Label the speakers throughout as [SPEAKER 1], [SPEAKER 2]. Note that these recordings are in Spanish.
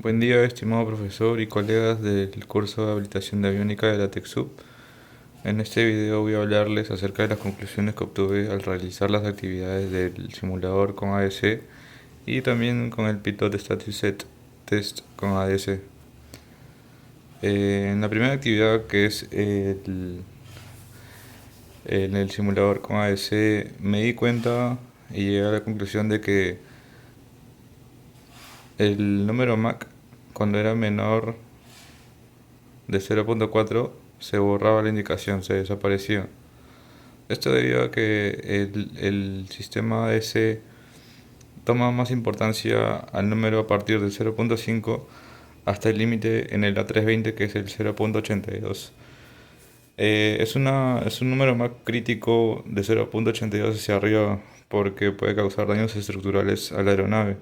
[SPEAKER 1] Buen día, estimado profesor y colegas del curso de habilitación de aviónica de la TecSub. En este video voy a hablarles acerca de las conclusiones que obtuve al realizar las actividades del simulador con ADC y también con el Pilot Status Set Test con ADC. En la primera actividad, que es en el simulador con ADC, me di cuenta y llegué a la conclusión de que el número Mach, cuando era menor de 0.4, se borraba la indicación, se desaparecía. Esto debido a que el sistema ADC toma más importancia al número a partir del 0.5 hasta el límite en el A320, que es el 0.82. Es un número más crítico de 0.82 hacia arriba porque puede causar daños estructurales a la aeronave.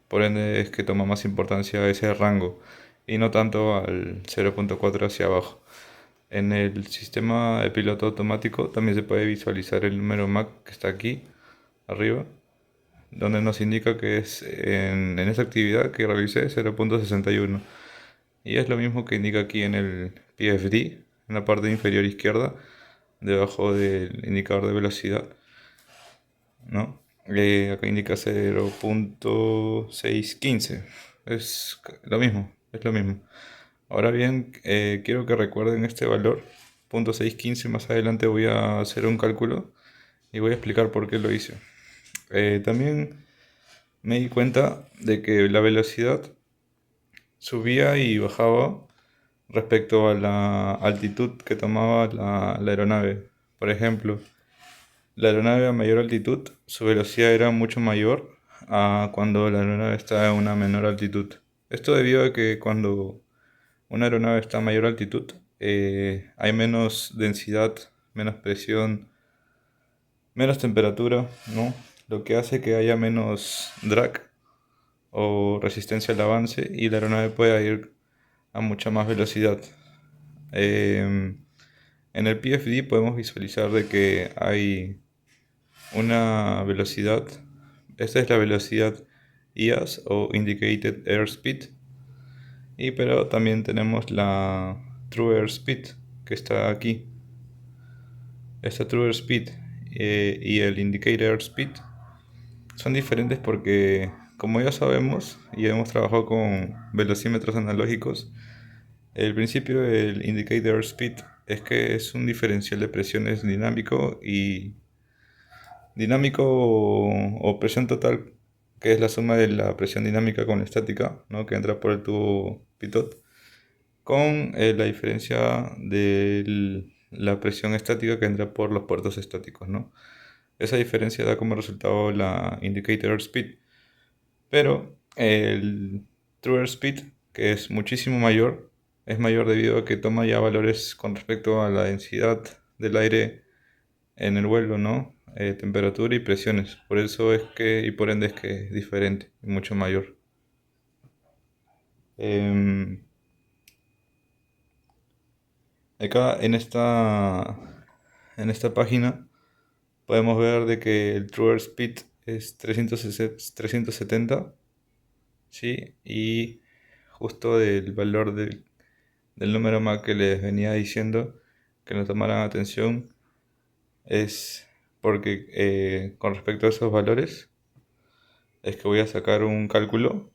[SPEAKER 1] Por ende es que toma más importancia ese rango y no tanto al 0.4 hacia abajo. En el sistema de piloto automático también se puede visualizar el número Mach que está aquí arriba, donde nos indica que es en esta actividad que realicé 0.61. Y es lo mismo que indica aquí en el PFD, en la parte inferior izquierda, debajo del indicador de velocidad, ¿no? Acá indica 0.615. Es lo mismo, es lo mismo. Ahora bien, quiero que recuerden este valor, 0.615. Más adelante voy a hacer un cálculo y voy a explicar por qué lo hice. También me di cuenta de que la velocidad subía y bajaba respecto a la altitud que tomaba la aeronave. Por ejemplo, la aeronave a mayor altitud, su velocidad era mucho mayor a cuando la aeronave está a una menor altitud. Esto debido a que cuando una aeronave está a mayor altitud, hay menos densidad, menos presión, menos temperatura, ¿no? Lo que hace que haya menos drag o resistencia al avance y la aeronave pueda ir a mucha más velocidad. Em, en el PFD podemos visualizar de que hay una velocidad. Esta es la velocidad IAS o Indicated Airspeed. Pero también tenemos la True Airspeed, que está aquí. Esta True Airspeed y el Indicated Airspeed son diferentes porque, como ya sabemos y hemos trabajado con velocímetros analógicos, el principio del Indicated Airspeed es que es un diferencial de presiones dinámico o presión total, que es la suma de la presión dinámica con la estática, ¿no? Que entra por el tubo pitot, con la diferencia de la presión estática que entra por los puertos estáticos, ¿no? Esa diferencia da como resultado la indicator airspeed, pero el true airspeed, que es muchísimo mayor, es mayor debido a que toma ya valores con respecto a la densidad del aire en el vuelo, ¿no? Temperatura y presiones. Por eso es que, y por ende es que es diferente y mucho mayor. Em, Acá en esta página podemos ver de que el true airspeed es 370, ¿sí? Y justo del valor del número Mach que les venía diciendo que no tomaran atención es porque con respecto a esos valores es que voy a sacar un cálculo,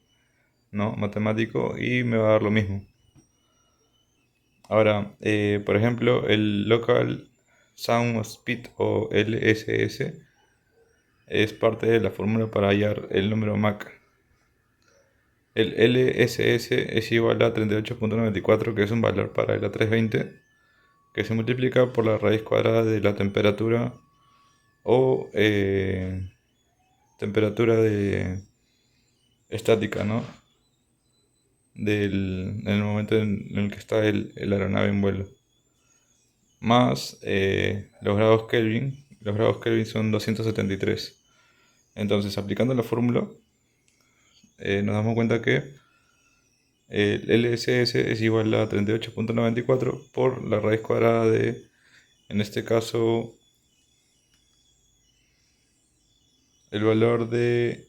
[SPEAKER 1] ¿no? Matemático y me va a dar lo mismo. Ahora, por ejemplo, el Local Sound Speed o LSS es parte de la fórmula para hallar el número Mach. El LSS es igual a 38.94, que es un valor para el A320, que se multiplica por la raíz cuadrada de la temperatura o temperatura de estática, ¿no? En el momento en el que está el aeronave en vuelo. Más los grados Kelvin. Los grados Kelvin son 273. Entonces, aplicando la fórmula, nos damos cuenta que el LSS es igual a 38.94 por la raíz cuadrada de, en este caso, el valor de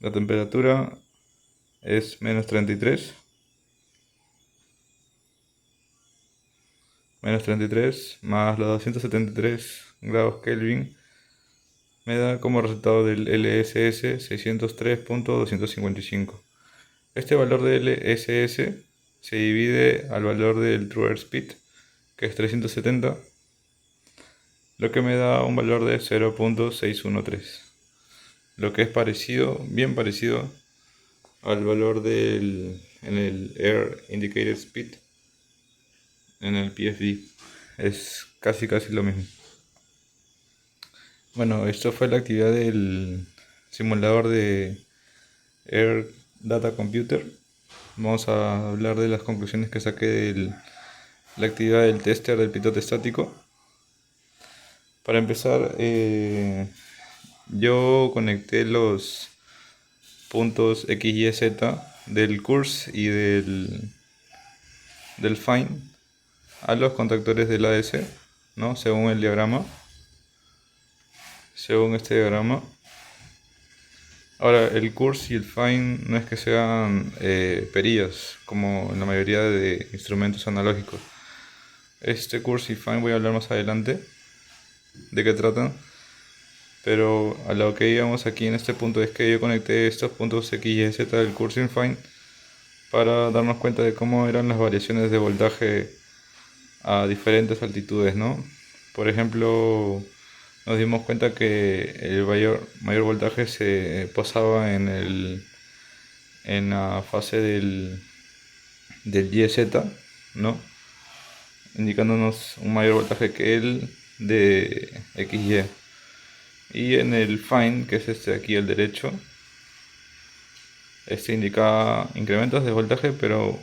[SPEAKER 1] la temperatura es menos 33. Menos 33 más los 273 grados Kelvin me da como resultado del LSS 603.255. Este valor de LSS se divide al valor del True Airspeed, que es 370, lo que me da un valor de 0.613, lo que es parecido, bien parecido al valor en el Air Indicated Speed, en el PFD. Es casi lo mismo. Bueno, esto fue la actividad del simulador de Air Data Computer. Vamos a hablar de las conclusiones que saqué de la actividad del tester del piloto estático. Para empezar, yo conecté los puntos X, Y, Z del curse y del find a los contactores del ADC, ¿no? Según el diagrama. Según este diagrama. Ahora, el curse y el find no es que sean perillas, como en la mayoría de instrumentos analógicos. Este curse y find voy a hablar más adelante de qué tratan. Pero a lo que íbamos aquí en este punto es que yo conecté estos puntos X, Y, Z del curse y find para darnos cuenta de cómo eran las variaciones de voltaje a diferentes altitudes, ¿no? Por ejemplo, nos dimos cuenta que el mayor voltaje se posaba en la fase del YZ, ¿no? Indicándonos un mayor voltaje que el de XY. Y en el find, que es este de aquí al derecho, este indica incrementos de voltaje, pero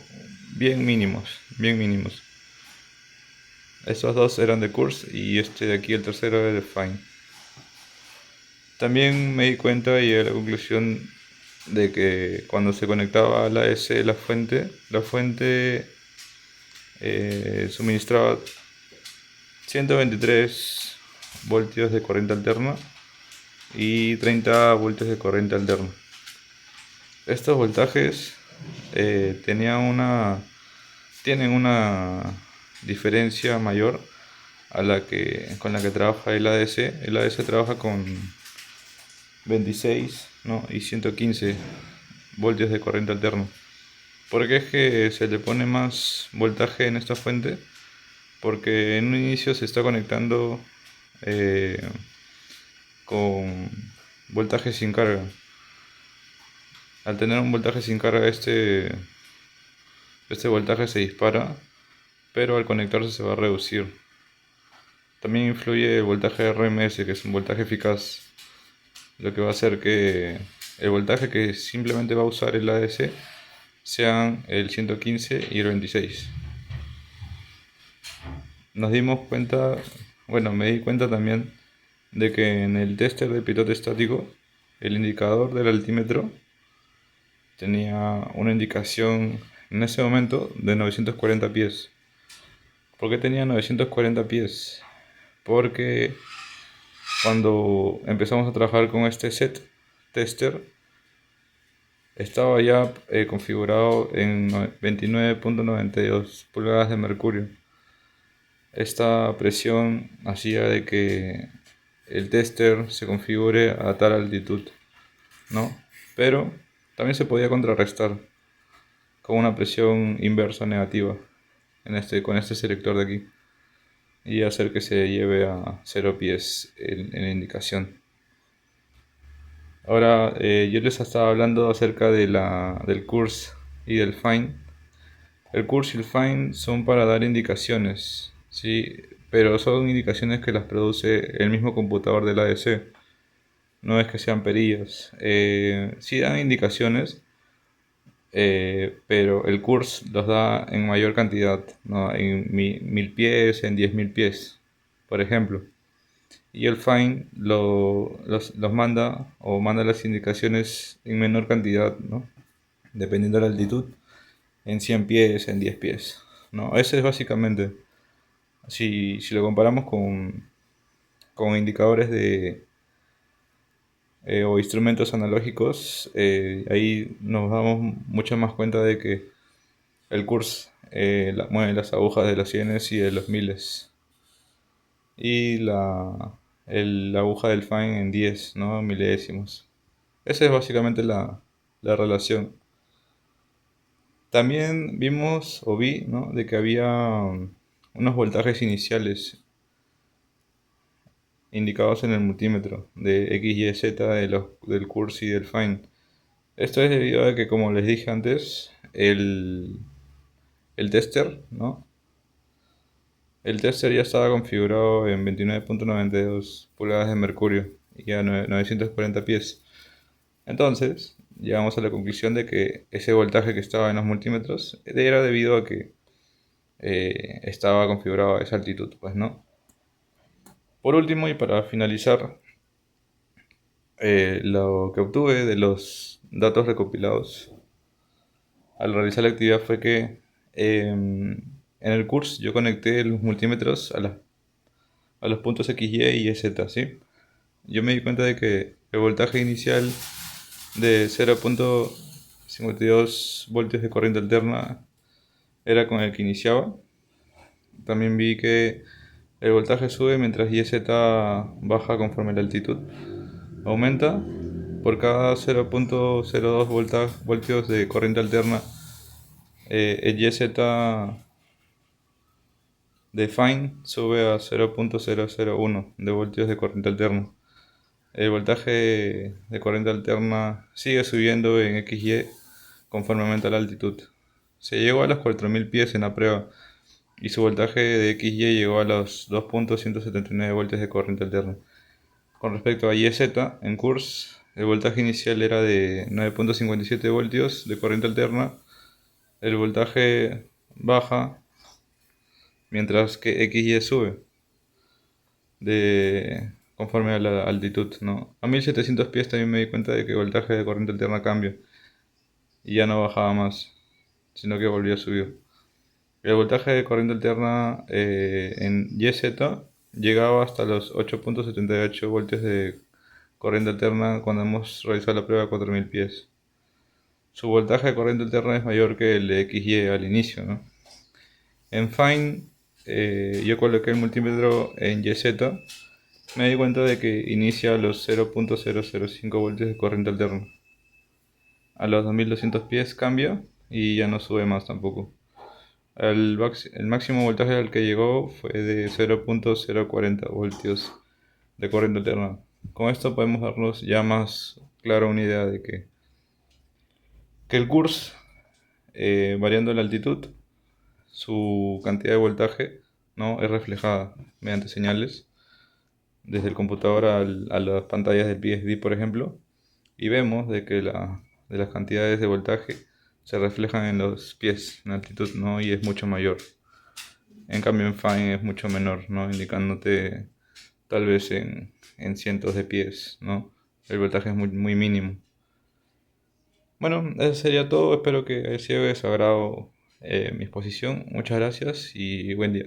[SPEAKER 1] bien mínimos, bien mínimos. Estos dos eran de curse y este de aquí, el tercero, era de find. También me di cuenta y llegué a la conclusión de que cuando se conectaba a la S la fuente suministraba 123 voltios de corriente alterna y 30 voltios de corriente alterna. Estos voltajes tienen una diferencia mayor con la que trabaja el ADC. El ADC trabaja con 26, ¿no? y 115 voltios de corriente alterna. ¿Por qué es que se le pone más voltaje en esta fuente? Porque en un inicio se está conectando con voltaje sin carga. Al tener un voltaje sin carga, este voltaje se dispara, pero al conectarse se va a reducir. También influye el voltaje RMS, que es un voltaje eficaz, lo que va a hacer que el voltaje que simplemente va a usar el ADC sean el 115 y el 26. Nos dimos cuenta, bueno, me di cuenta también de que en el tester de piloto estático el indicador del altímetro tenía una indicación en ese momento de 940 pies. ¿Por qué tenía 940 pies? Porque cuando empezamos a trabajar con este set tester estaba ya configurado en 29.92 pulgadas de mercurio. Esta presión hacía de que el tester se configure a tal altitud, ¿no? Pero también se podía contrarrestar con una presión inversa negativa con este selector de aquí y hacer que se lleve a 0 pies en la indicación. Ahora, yo les estaba hablando acerca del curse y del find. El curse y el find son para dar indicaciones, ¿sí? Pero son indicaciones que las produce el mismo computador del ADC. No es que sean perillas. Sí dan indicaciones, pero el curse los da en mayor cantidad, ¿no? En 1000 pies, en 10.000 pies, por ejemplo. Y el find los manda o manda las indicaciones en menor cantidad, ¿no? Dependiendo de la altitud, en 100 pies, en 10 pies, ¿no? Ese es básicamente, si lo comparamos con indicadores o instrumentos analógicos, ahí nos damos mucho más cuenta de que el curso mueve las agujas de los cienes y de los miles. Y la aguja del fine en 10, ¿no? Milésimos. Esa es básicamente la relación. También vimos o vi, ¿no? De que había unos voltajes iniciales indicados en el multímetro de X, Y, Z del curso y del fine. Esto es debido a que, como les dije antes, el tester, ¿no? El tester ya estaba configurado en 29.92 pulgadas de mercurio y a 940 pies. Entonces, llegamos a la conclusión de que ese voltaje que estaba en los multímetros era debido a que estaba configurado a esa altitud, pues, ¿no? Por último, y para finalizar, lo que obtuve de los datos recopilados al realizar la actividad fue que en el curso yo conecté los multímetros a los puntos X, Y Z, ¿sí? Yo me di cuenta de que el voltaje inicial de 0.52 voltios de corriente alterna era con el que iniciaba. También vi que el voltaje sube mientras YZ baja conforme la altitud aumenta. Por cada 0.02 voltios de corriente alterna, el YZ de fine sube a 0.001 de voltios de corriente alterna. El voltaje de corriente alterna sigue subiendo en XY conforme aumenta la altitud. Se llegó a los 4000 pies en la prueba y su voltaje de XY llegó a los 2.179 voltios de corriente alterna. Con respecto a YZ, en curso, el voltaje inicial era de 9.57 voltios de corriente alterna. El voltaje baja mientras que XY sube conforme a la altitud, ¿no? A 1700 pies también me di cuenta de que el voltaje de corriente alterna cambia y ya no bajaba más, sino que volvía a subir. El voltaje de corriente alterna en YZ llegaba hasta los 8.78 voltios de corriente alterna cuando hemos realizado la prueba a 4000 pies. Su voltaje de corriente alterna es mayor que el de XY al inicio, ¿no? En Fine, yo coloqué el multímetro en YZ. Me di cuenta de que inicia a los 0.005 voltios de corriente alterna. A los 2200 pies cambia y ya no sube más tampoco. El máximo voltaje al que llegó fue de 0.040 voltios de corriente alterna. Con esto podemos darnos ya más clara una idea de que el curso, variando la altitud, su cantidad de voltaje, ¿no? Es reflejada mediante señales desde el computador a las pantallas del PSD, por ejemplo, y vemos de que de las cantidades de voltaje se reflejan en los pies, en altitud, ¿no? Y es mucho mayor. En cambio en Fine es mucho menor, ¿no? Indicándote tal vez en cientos de pies, ¿no? El voltaje es muy mínimo. Bueno, eso sería todo. Espero que haya sido de su agrado mi exposición. Muchas gracias y buen día.